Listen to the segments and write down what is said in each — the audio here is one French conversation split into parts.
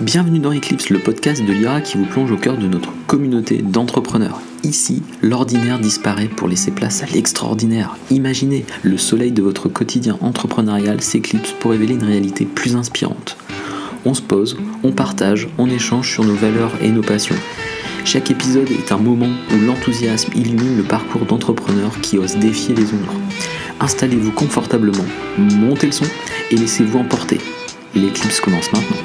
Bienvenue dans Eclipse, le podcast de l'IRA qui vous plonge au cœur de notre communauté d'entrepreneurs. Ici, l'ordinaire disparaît pour laisser place à l'extraordinaire. Imaginez, le soleil de votre quotidien entrepreneurial s'éclipse pour révéler une réalité plus inspirante. On se pose, on partage, on échange sur nos valeurs et nos passions. Chaque épisode est un moment où l'enthousiasme illumine le parcours d'entrepreneurs qui osent défier les ombres. Installez-vous confortablement, montez le son et laissez-vous emporter. L'éclipse commence maintenant.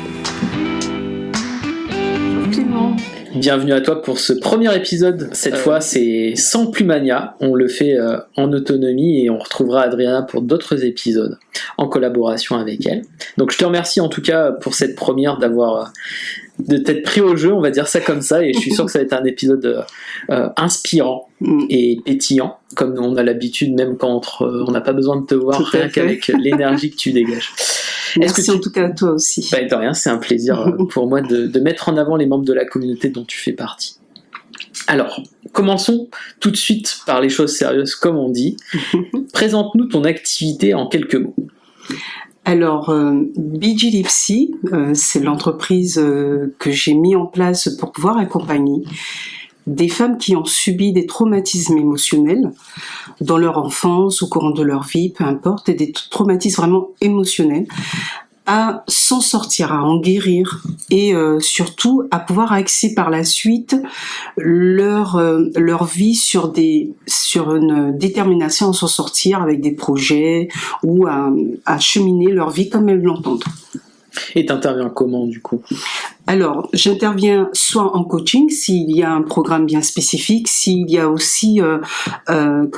Bienvenue à toi pour ce premier épisode. Cette fois, c'est sans Plumania. On le fait en autonomie et on retrouvera Adriana pour d'autres épisodes en collaboration avec elle. Donc, je te remercie en tout cas pour cette première de t'être pris au jeu, on va dire ça comme ça, et je suis sûr que ça va être un épisode inspirant et pétillant, comme on a l'habitude, même quand on n'a pas besoin de te voir, rien qu'avec l'énergie que tu dégages. Merci en tout cas à toi aussi. Bah, de rien, c'est un plaisir pour moi de mettre en avant les membres de la communauté dont tu fais partie. Alors, commençons tout de suite par les choses sérieuses, comme on dit. Présente-nous ton activité en quelques mots. Alors, Bigilipsy, c'est l'entreprise que j'ai mis en place pour pouvoir accompagner des femmes qui ont subi des traumatismes émotionnels dans leur enfance, au courant de leur vie, peu importe, et des traumatismes vraiment émotionnels, à s'en sortir, à en guérir et surtout à pouvoir axer par la suite leur vie sur une détermination à s'en sortir avec des projets ou à cheminer leur vie comme elles l'entendent. Et t'interviens comment du coup ? Alors, j'interviens soit en coaching, s'il y a un programme bien spécifique, s'il y a aussi, un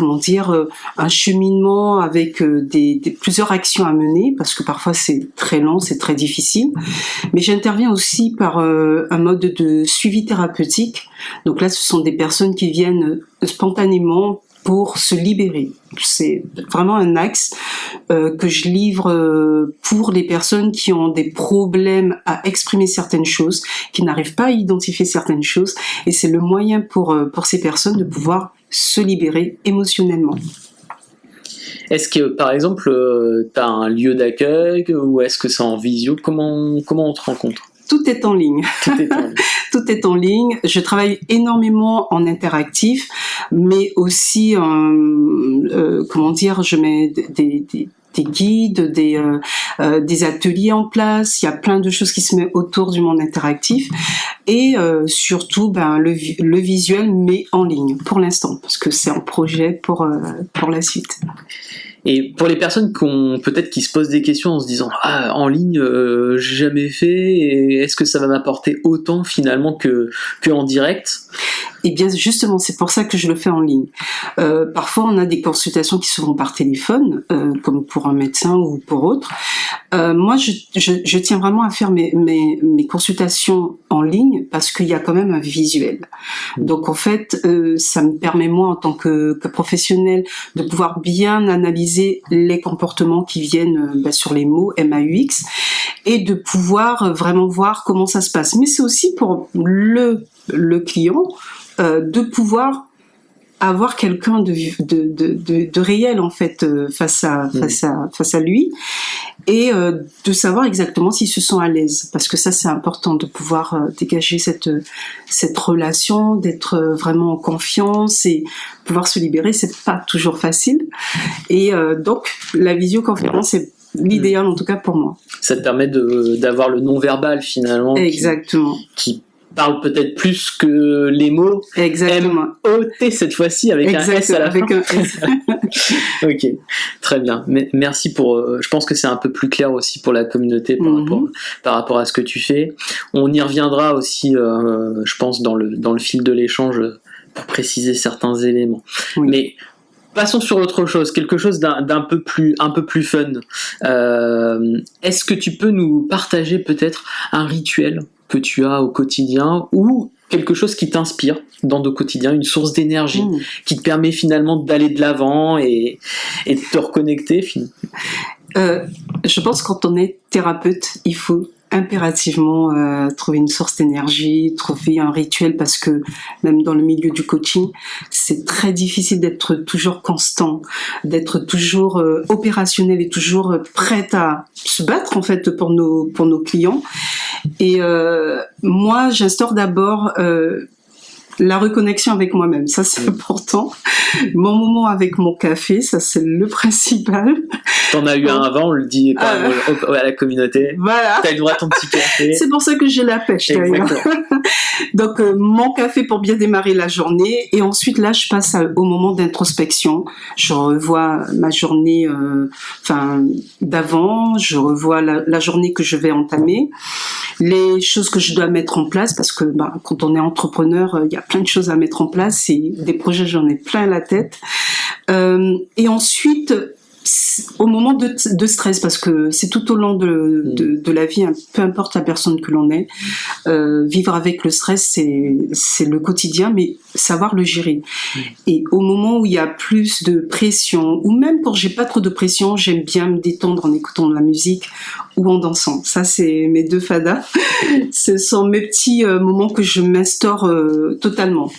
cheminement avec plusieurs actions à mener, parce que parfois c'est très long, c'est très difficile. Mais j'interviens aussi par un mode de suivi thérapeutique. Donc là, ce sont des personnes qui viennent spontanément pour se libérer. C'est vraiment un axe que je livre pour les personnes qui ont des problèmes à exprimer certaines choses, qui n'arrivent pas à identifier certaines choses, et c'est le moyen pour ces personnes de pouvoir se libérer émotionnellement. Est-ce que, par exemple, tu as un lieu d'accueil ou est-ce que c'est en visio ? Comment on te rencontre ? Tout est en ligne. Tout est en ligne. Je travaille énormément en interactif, mais aussi, je mets des guides, des ateliers en place. Il y a plein de choses qui se mettent autour du monde interactif et surtout le visuel, mais en ligne pour l'instant, parce que c'est un projet pour la suite. Et pour les personnes qui se posent des questions en se disant en ligne j'ai jamais fait, et est-ce que ça va m'apporter autant finalement que en direct ? Et bien justement, c'est pour ça que je le fais en ligne. Parfois, on a des consultations qui se font par téléphone, comme pour un médecin ou pour autre. Moi, je tiens vraiment à faire mes consultations en ligne parce qu'il y a quand même un visuel. Donc en fait, ça me permet moi en tant que professionnel de pouvoir bien analyser les comportements qui viennent sur les mots MAUX et de pouvoir vraiment voir comment ça se passe. Mais c'est aussi pour le client de pouvoir avoir quelqu'un de réel en fait face à lui et de savoir exactement s'ils se sont à l'aise, parce que ça c'est important de pouvoir dégager cette relation, d'être vraiment en confiance et pouvoir se libérer. C'est pas toujours facile et donc la visioconférence est l'idéal en tout cas pour moi. Ça te permet d'avoir le non-verbal finalement. Exactement. Qui parle peut-être plus que les mots. Exactement. M-O-T cette fois-ci avec un S à la fin. Avec un S. Ok, très bien. Merci pour. Je pense que c'est un peu plus clair aussi pour la communauté par rapport à ce que tu fais. On y reviendra aussi, je pense, dans le fil de l'échange pour préciser certains éléments. Oui. Mais passons sur autre chose, quelque chose d'un peu plus fun. Est-ce que tu peux nous partager peut-être un rituel que tu as au quotidien ou quelque chose qui t'inspire dans ton quotidien, une source d'énergie qui te permet finalement d'aller de l'avant et de te reconnecter Je pense que quand on est thérapeute, il faut impérativement trouver une source d'énergie, trouver un rituel, parce que même dans le milieu du coaching, c'est très difficile d'être toujours constant, d'être toujours opérationnel et toujours prête à se battre en fait pour nos clients. Et moi, j'instaure d'abord la reconnexion avec moi-même, ça c'est important. Mon moment avec mon café, ça c'est le principal. T'en as eu un avant, on le dit quand même à la communauté. Voilà. T'as le droit à ton petit café. C'est pour ça que j'ai la pêche d'ailleurs. Donc mon café pour bien démarrer la journée, et ensuite là je passe au moment d'introspection. Je revois ma journée d'avant, je revois la journée que je vais entamer, les choses que je dois mettre en place, parce que quand on est entrepreneur, il y a plein de choses à mettre en place et des projets, j'en ai plein la tête. Et ensuite, au moment de stress, parce que c'est tout au long de la vie, hein, peu importe la personne que l'on est, vivre avec le stress, c'est le quotidien, mais savoir le gérer. Et au moment où il y a plus de pression, ou même quand j'ai pas trop de pression, j'aime bien me détendre en écoutant de la musique ou en dansant. Ça, c'est mes deux fadas. Ce sont mes petits moments que je m'instaure totalement.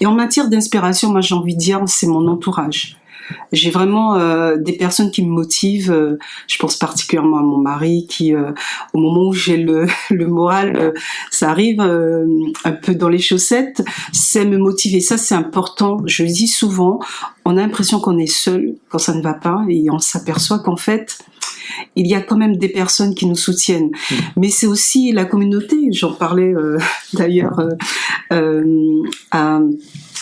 Et en matière d'inspiration, moi j'ai envie de dire, c'est mon entourage. J'ai vraiment des personnes qui me motivent. Je pense particulièrement à mon mari qui, au moment où j'ai le moral, ça arrive un peu dans les chaussettes, sait me motiver. Ça, c'est important. Je le dis souvent, on a l'impression qu'on est seul quand ça ne va pas et on s'aperçoit qu'en fait, il y a quand même des personnes qui nous soutiennent. Mais c'est aussi la communauté. J'en parlais d'ailleurs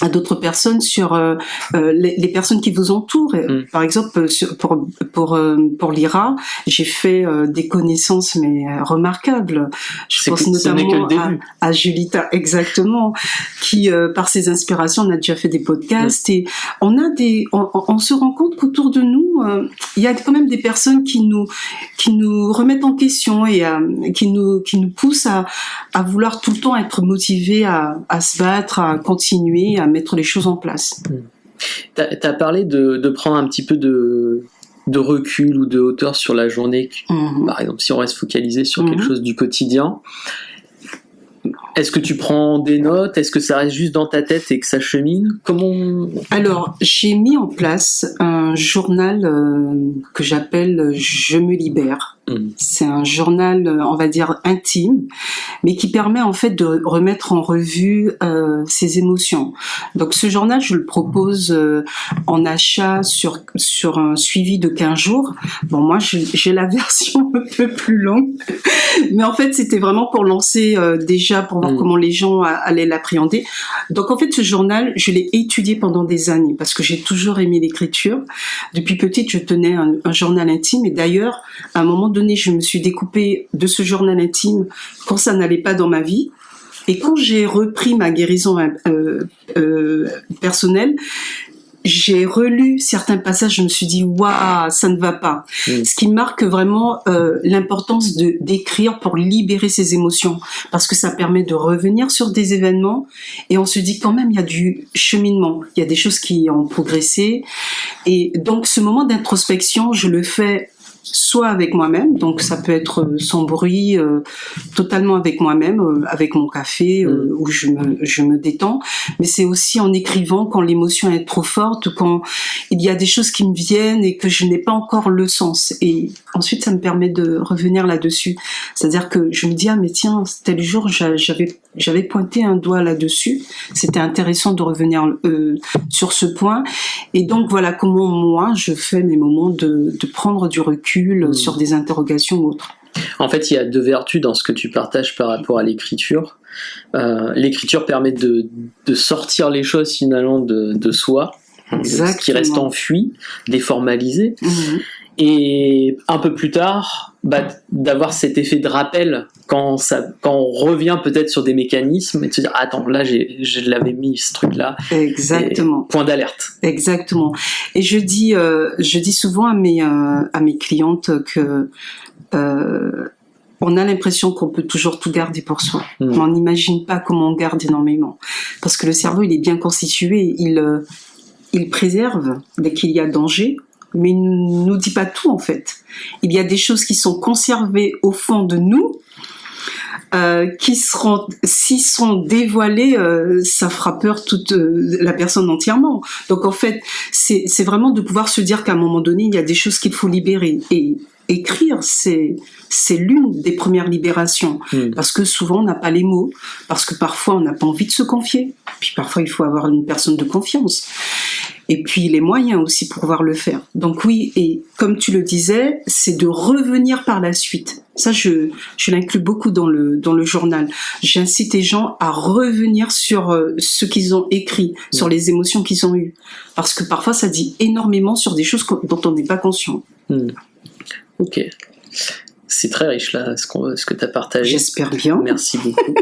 à d'autres personnes sur les personnes qui vous entourent. Par exemple, pour l'IRA, j'ai fait des connaissances mais remarquables. Je pense notamment à Julita, exactement, qui par ses inspirations, on a déjà fait des podcasts et on se rend compte qu'autour de nous, il y a quand même des personnes qui nous remettent en question et qui nous poussent à vouloir tout le temps être motivés à se battre, à continuer, à mettre les choses en place. T'as parlé de prendre un petit peu de recul ou de hauteur sur la journée. Par exemple, si on reste focalisé sur quelque chose du quotidien, est-ce que tu prends des notes? Est-ce que ça reste juste dans ta tête et que ça chemine? Comment? Alors, j'ai mis en place un journal que j'appelle « Je me libère ». C'est un journal, on va dire, intime, mais qui permet en fait de remettre en revue ses émotions. Donc ce journal, je le propose en achat sur un suivi de 15 jours. Bon, moi, j'ai la version un peu plus longue, mais en fait, c'était vraiment pour lancer déjà, pour voir comment les gens allaient l'appréhender. Donc en fait, ce journal, je l'ai étudié pendant des années, parce que j'ai toujours aimé l'écriture. Depuis petite, je tenais un journal intime, et d'ailleurs, à un moment donné, je me suis découpée de ce journal intime quand ça n'allait pas dans ma vie. Et quand j'ai repris ma guérison personnelle, j'ai relu certains passages, je me suis dit waouh, ça ne va pas. Ce qui marque vraiment l'importance d'écrire pour libérer ses émotions, parce que ça permet de revenir sur des événements et on se dit quand même il y a du cheminement, il y a des choses qui ont progressé. Et donc ce moment d'introspection, je le fais soit avec moi-même, donc ça peut être sans bruit, totalement avec moi-même, avec mon café, où je me détends, mais c'est aussi en écrivant quand l'émotion est trop forte, ou quand il y a des choses qui me viennent et que je n'ai pas encore le sens. Et ensuite, ça me permet de revenir là-dessus. C'est-à-dire que je me dis, ah mais tiens, tel jour, j'avais pointé un doigt là-dessus, c'était intéressant de revenir sur ce point. Et donc voilà comment moi, je fais mes moments de prendre du recul sur des interrogations ou autres. En fait, il y a deux vertus dans ce que tu partages par rapport à l'écriture. L'écriture permet de sortir les choses finalement de soi, ce qui reste enfoui, déformalisé. Et un peu plus tard, d'avoir cet effet de rappel quand on revient peut-être sur des mécanismes et de se dire attends, là je l'avais mis ce truc là. Exactement. Point d'alerte. Exactement. Et je dis souvent à mes clientes que on a l'impression qu'on peut toujours tout garder pour soi. On n'imagine pas comment on garde énormément, parce que le cerveau il est bien constitué, il préserve dès qu'il y a danger. Mais il ne nous dit pas tout en fait. Il y a des choses qui sont conservées au fond de nous, qui seront, s'ils sont dévoilées, ça fera peur toute la personne entièrement. Donc en fait, c'est vraiment de pouvoir se dire qu'à un moment donné, il y a des choses qu'il faut libérer. Et écrire, c'est l'une des premières libérations. Parce que souvent, on n'a pas les mots, parce que parfois, on n'a pas envie de se confier. Puis parfois, il faut avoir une personne de confiance. Et puis, les moyens aussi pour pouvoir le faire. Donc oui, et comme tu le disais, c'est de revenir par la suite. Ça, je l'inclus beaucoup dans le journal. J'incite les gens à revenir sur ce qu'ils ont écrit, sur les émotions qu'ils ont eues. Parce que parfois, ça dit énormément sur des choses dont on n'est pas conscient. Ok. C'est très riche, là, ce que tu as partagé. J'espère bien. Merci beaucoup.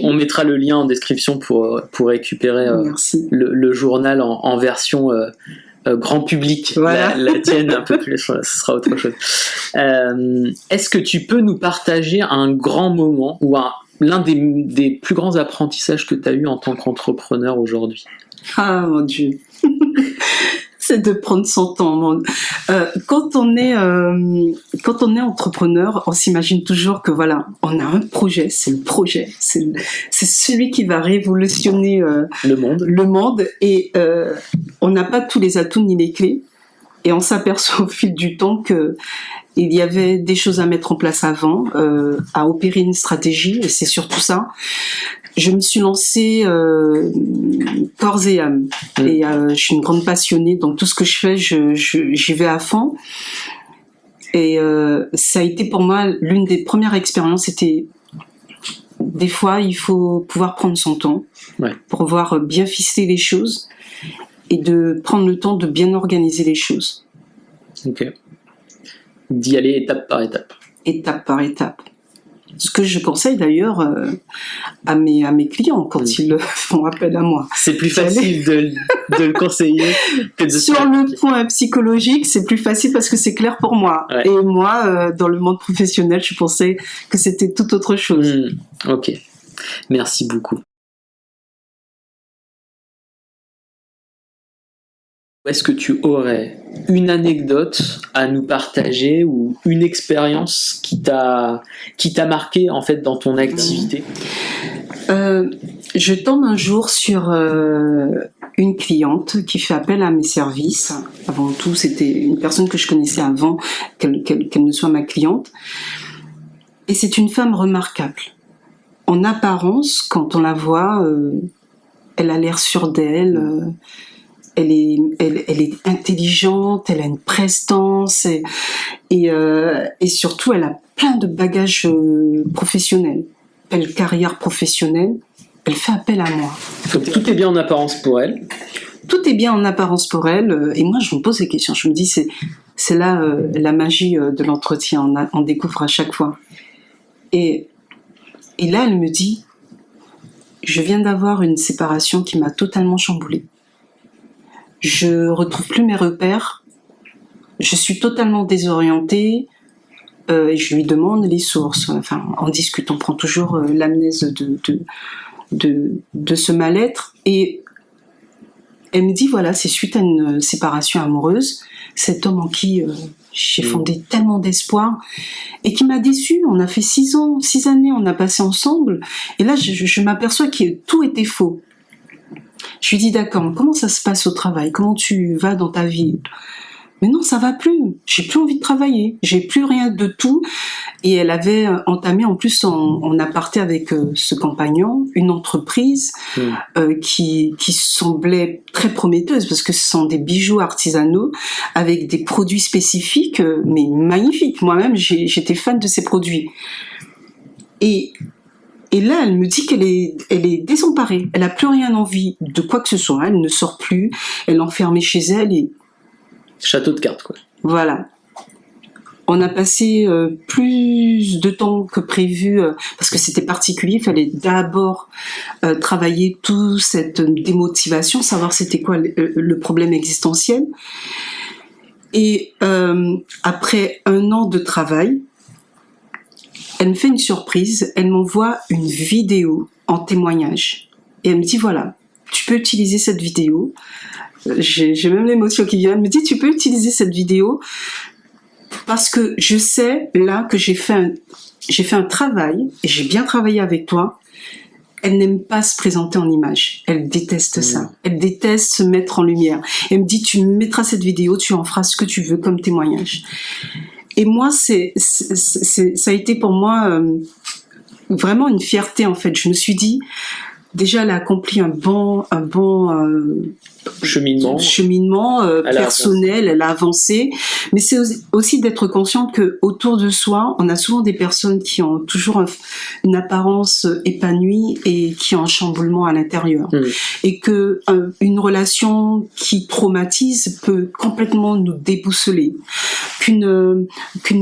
On mettra le lien en description pour récupérer le journal en version grand public. Voilà. La tienne, un peu plus, ce sera autre chose. Est-ce que tu peux nous partager un grand moment ou l'un des plus grands apprentissages que tu as eu en tant qu'entrepreneur aujourd'hui? Ah mon Dieu. C'est de prendre son temps. Quand on est entrepreneur, on s'imagine toujours que voilà, on a un projet, c'est le projet, c'est celui qui va révolutionner le monde, et on n'a pas tous les atouts ni les clés, et on s'aperçoit au fil du temps que il y avait des choses à mettre en place avant, à opérer une stratégie, et c'est surtout ça. Je me suis lancée corps et âme. Et je suis une grande passionnée, donc tout ce que je fais, j'y vais à fond. Et ça a été pour moi l'une des premières expériences. C'était des fois, il faut pouvoir prendre son temps pour pouvoir bien ficeler les choses et de prendre le temps de bien organiser les choses. Ok. D'y aller étape par étape. Étape par étape. Ce que je conseille d'ailleurs à mes clients quand ils font appel à moi. C'est plus facile de le conseiller que de sur le point psychologique, c'est plus facile parce que c'est clair pour moi. Ouais. Et moi, dans le monde professionnel, je pensais que c'était tout autre chose. Ok, merci beaucoup. Est-ce que tu aurais une anecdote à nous partager ou une expérience qui t'a marqué en fait dans ton activité? Je tombe un jour sur une cliente qui fait appel à mes services. Avant tout, c'était une personne que je connaissais avant qu'elle ne soit ma cliente. Et c'est une femme remarquable. En apparence, quand on la voit, elle a l'air sûre d'elle. Elle est intelligente, elle a une prestance et surtout elle a plein de bagages professionnels, belle carrière professionnelle. Elle fait appel à moi. Donc tout est bien en apparence pour elle. Tout est bien en apparence pour elle et moi je me pose des questions. Je me dis c'est là la magie de l'entretien. On découvre à chaque fois. Et là elle me dit je viens d'avoir une séparation qui m'a totalement chamboulée. Je retrouve plus mes repères, je suis totalement désorientée, et je lui demande les sources. Enfin, on discute, on prend toujours l'amnèse de ce mal-être, et elle me dit voilà, c'est suite à une séparation amoureuse, cet homme en qui j'ai fondé tellement d'espoir et qui m'a déçue. On a fait 6 années, on a passé ensemble, et là je m'aperçois que tout était faux. Je lui dis d'accord, comment ça se passe au travail? Comment tu vas dans ta vie? Mais non, ça va plus. J'ai plus envie de travailler. J'ai plus rien de tout. Et elle avait entamé en plus en aparté avec ce compagnon une entreprise qui semblait très prometteuse parce que ce sont des bijoux artisanaux avec des produits spécifiques, mais magnifiques. Moi-même, j'étais fan de ces produits. Et là, elle me dit qu'elle est désemparée. Elle n'a plus rien envie de quoi que ce soit. Elle ne sort plus. Elle est enfermée chez elle. Et... Château de cartes, quoi. Voilà. On a passé plus de temps que prévu parce que c'était particulier. Il fallait d'abord travailler toute cette démotivation, savoir c'était quoi le problème existentiel. Et après 1 an de travail, elle me fait une surprise, elle m'envoie une vidéo en témoignage. Et elle me dit, voilà, tu peux utiliser cette vidéo. J'ai même l'émotion qui vient. Elle me dit, tu peux utiliser cette vidéo parce que je sais là que j'ai fait un travail et j'ai bien travaillé avec toi. Elle n'aime pas se présenter en image. Elle déteste ça. Elle déteste se mettre en lumière. Elle me dit, tu mettras cette vidéo, tu en feras ce que tu veux comme témoignage. Et moi, ça a été pour moi vraiment une fierté en fait. Je me suis dit, déjà, elle a accompli un bon cheminement personnel, elle a avancé, mais c'est aussi d'être consciente que autour de soi, on a souvent des personnes qui ont toujours une apparence épanouie et qui ont un chamboulement à l'intérieur, et que une relation qui traumatise peut complètement nous déboussoler, qu'une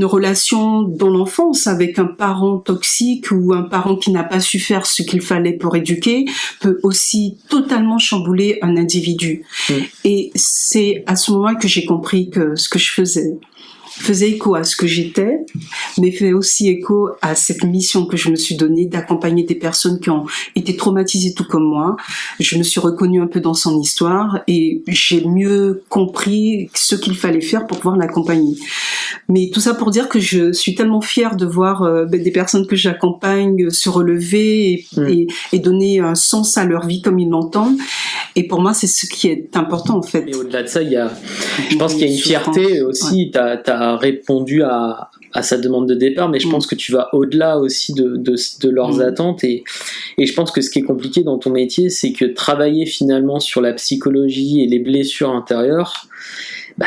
relation dans l'enfance avec un parent toxique ou un parent qui n'a pas su faire ce qu'il fallait pour éduquer peut aussi totalement chambouler un individu. Et c'est à ce moment que j'ai compris que ce que je faisait écho à ce que j'étais, mais fait aussi écho à cette mission que je me suis donnée d'accompagner des personnes qui ont été traumatisées tout comme moi. Je me suis reconnue un peu dans son histoire et j'ai mieux compris ce qu'il fallait faire pour pouvoir l'accompagner. Mais tout ça pour dire que je suis tellement fière de voir des personnes que j'accompagne se relever et donner un sens à leur vie comme ils l'entendent. Et pour moi, c'est ce qui est important en fait. Et au-delà de ça, je pense qu'il y a une fierté aussi. T'as répondu à sa demande de départ, mais je pense que tu vas au-delà aussi de leurs attentes. Et je pense que ce qui est compliqué dans ton métier, c'est que travailler finalement sur la psychologie et les blessures intérieures,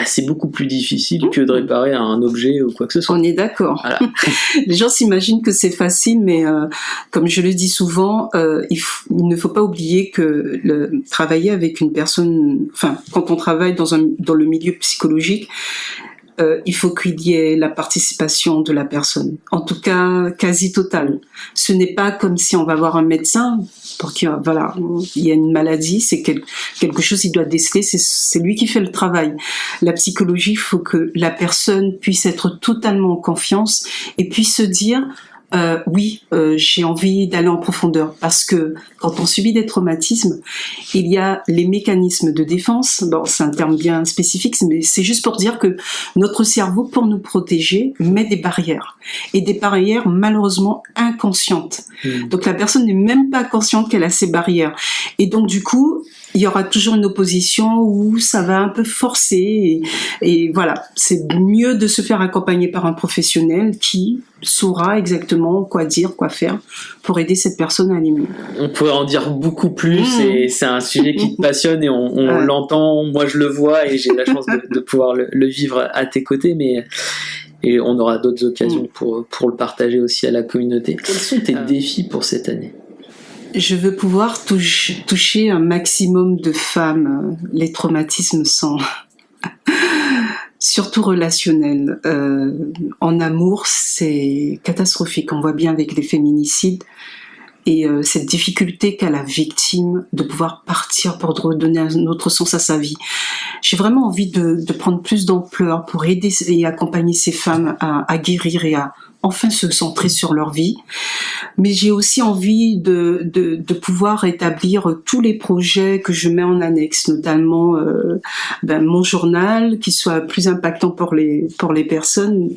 c'est beaucoup plus difficile que de réparer un objet ou quoi que ce soit. On est d'accord. Voilà. Les gens s'imaginent que c'est facile, mais comme je le dis souvent, il ne faut pas oublier que travailler avec une personne, quand on travaille dans le milieu psychologique, il faut qu'il y ait la participation de la personne, en tout cas quasi totale. Ce n'est pas comme si on va voir un médecin pour qu'il y a une maladie, c'est quelque chose il doit déceler, c'est lui qui fait le travail. La psychologie, il faut que la personne puisse être totalement en confiance et puisse se dire j'ai envie d'aller en profondeur, parce que quand on subit des traumatismes, il y a les mécanismes de défense. Bon, c'est un terme bien spécifique, mais c'est juste pour dire que notre cerveau, pour nous protéger, met des barrières, et des barrières malheureusement inconscientes. Donc la personne n'est même pas consciente qu'elle a ces barrières, et donc du coup il y aura toujours une opposition où ça va un peu forcer, et voilà, c'est mieux de se faire accompagner par un professionnel qui saura exactement quoi dire, quoi faire pour aider cette personne à aller mieux. On pourrait en dire beaucoup plus, et c'est un sujet qui te passionne, et on l'entend, moi je le vois, et j'ai la chance de pouvoir le vivre à tes côtés, et on aura d'autres occasions pour le partager aussi à la communauté. Quels sont tes défis pour cette année ? Je veux pouvoir toucher un maximum de femmes. Les traumatismes sont surtout relationnels. En amour, c'est catastrophique. On voit bien avec les féminicides et cette difficulté qu'a la victime de pouvoir partir pour redonner un autre sens à sa vie. J'ai vraiment envie de prendre plus d'ampleur pour aider et accompagner ces femmes à guérir et à enfin se centrer sur leur vie. Mais j'ai aussi envie de pouvoir établir tous les projets que je mets en annexe, notamment mon journal, qui soit plus impactant pour les personnes,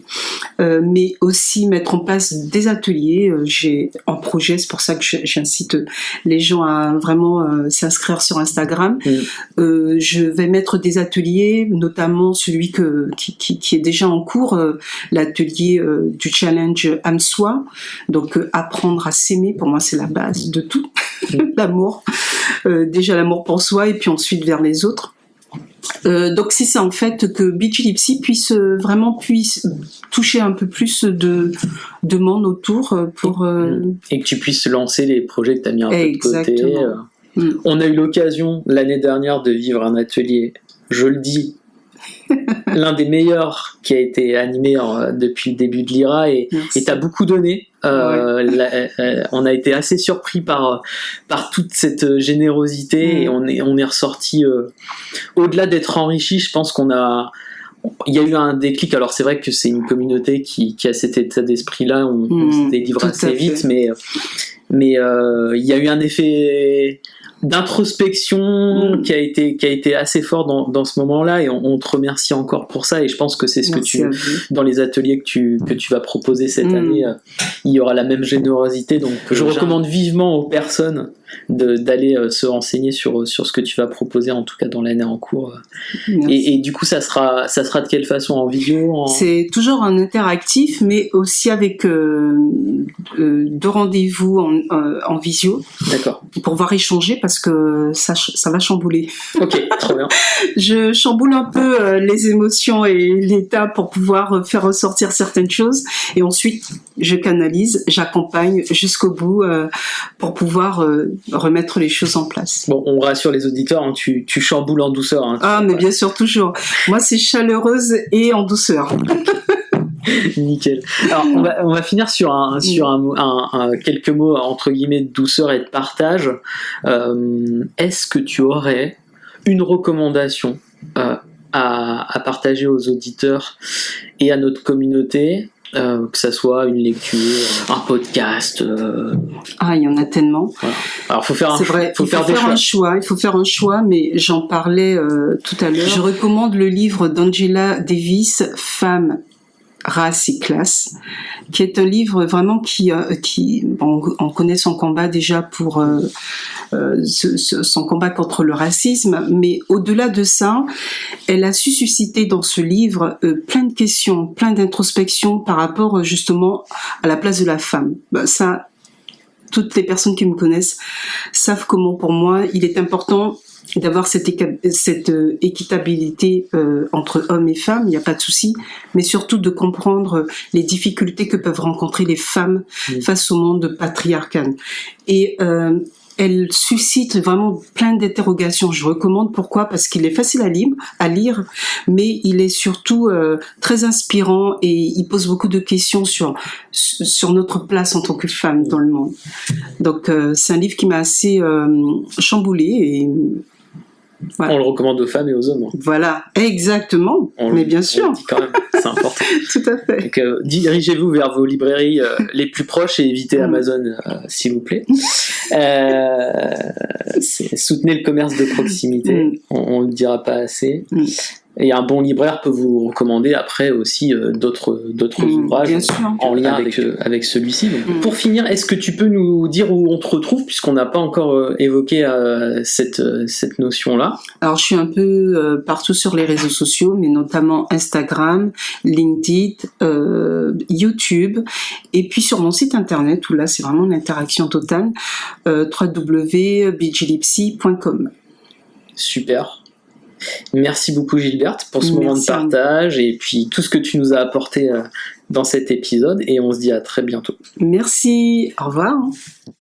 mais aussi mettre en place des ateliers. J'ai en projet, c'est pour ça que j'incite les gens à vraiment s'inscrire sur Instagram. Je vais mettre des ateliers, notamment celui qui est déjà en cours, l'atelier du challenge Âme-Soi, donc apprendre à s'aimer, pour moi c'est la base de tout. L'amour, déjà l'amour pour soi et puis ensuite vers les autres. Donc c'est ça en fait, que Bitchy puisse toucher un peu plus de monde autour pour et que tu puisses lancer les projets que tu as mis un peu de côté. On a eu l'occasion l'année dernière de vivre un atelier, je le dis, l'un des meilleurs qui a été animé depuis le début de l'IRA, et t'as beaucoup donné. On a été assez surpris par toute cette générosité, et on est ressorti au-delà d'être enrichi. Je pense il y a eu un déclic. Alors c'est vrai que c'est une communauté qui a cet état d'esprit-là, on se délivre assez vite, mais il y a eu un effet d'introspection qui a été assez fort dans ce moment-là, et on te remercie encore pour ça, et je pense que c'est ce Merci que dans les ateliers que tu vas proposer cette année, il y aura la même générosité, donc je recommande vivement aux personnes d'aller se renseigner sur ce que tu vas proposer, en tout cas dans l'année en cours. Et du coup, ça sera de quelle façon? En vidéo, C'est toujours en interactif, mais aussi avec 2 rendez-vous en visio. D'accord. Pour pouvoir échanger, parce que ça va chambouler. Ok, trop bien. Je chamboule un peu les émotions et l'état pour pouvoir faire ressortir certaines choses, et ensuite je canalise, j'accompagne jusqu'au bout pour pouvoir remettre les choses en place. Bon, on rassure les auditeurs, hein, tu chamboules en douceur. Hein, mais bien sûr, toujours. Moi, c'est chaleureuse et en douceur. Nickel. Alors, on va finir sur quelques mots entre guillemets de douceur et de partage. Est-ce que tu aurais une recommandation à partager aux auditeurs et à notre communauté, que ça soit une lecture, un podcast? Il y en a tellement. Voilà. Alors, faut faire il faut faire un choix, mais j'en parlais tout à l'heure. Je recommande le livre d'Angela Davis, Femmes, race et classe, qui est un livre vraiment qui on connaît son combat déjà pour son combat contre le racisme, mais au-delà de ça, elle a su susciter dans ce livre plein de questions, plein d'introspections par rapport justement à la place de la femme. Ça, toutes les personnes qui me connaissent savent comment, pour moi, il est important d'avoir cette équitabilité entre hommes et femmes, il n'y a pas de souci, mais surtout de comprendre les difficultés que peuvent rencontrer les femmes face au monde patriarcal. Et elle suscite vraiment plein d'interrogations. Je recommande, pourquoi? Parce qu'il est facile à lire, mais il est surtout très inspirant, et il pose beaucoup de questions sur notre place en tant que femme dans le monde. Donc c'est un livre qui m'a assez chamboulée, et voilà. On le recommande aux femmes et aux hommes. Voilà, exactement. Mais bien sûr. On le dit quand même, c'est important. Tout à fait. Donc, dirigez-vous vers vos librairies les plus proches et évitez Amazon, s'il vous plaît. Soutenez le commerce de proximité. On ne le dira pas assez. Et un bon libraire peut vous recommander après aussi d'autres ouvrages en lien avec celui-ci. Donc, pour finir, est-ce que tu peux nous dire où on te retrouve, puisqu'on n'a pas encore évoqué cette notion-là? Alors, je suis un peu partout sur les réseaux sociaux, mais notamment Instagram, LinkedIn, YouTube, et puis sur mon site internet, où là, c'est vraiment l'interaction totale, www.bjlipsy.com. Super. Merci beaucoup Gilberte pour ce moment de partage et puis tout ce que tu nous as apporté dans cet épisode, et on se dit à très bientôt. Merci, au revoir.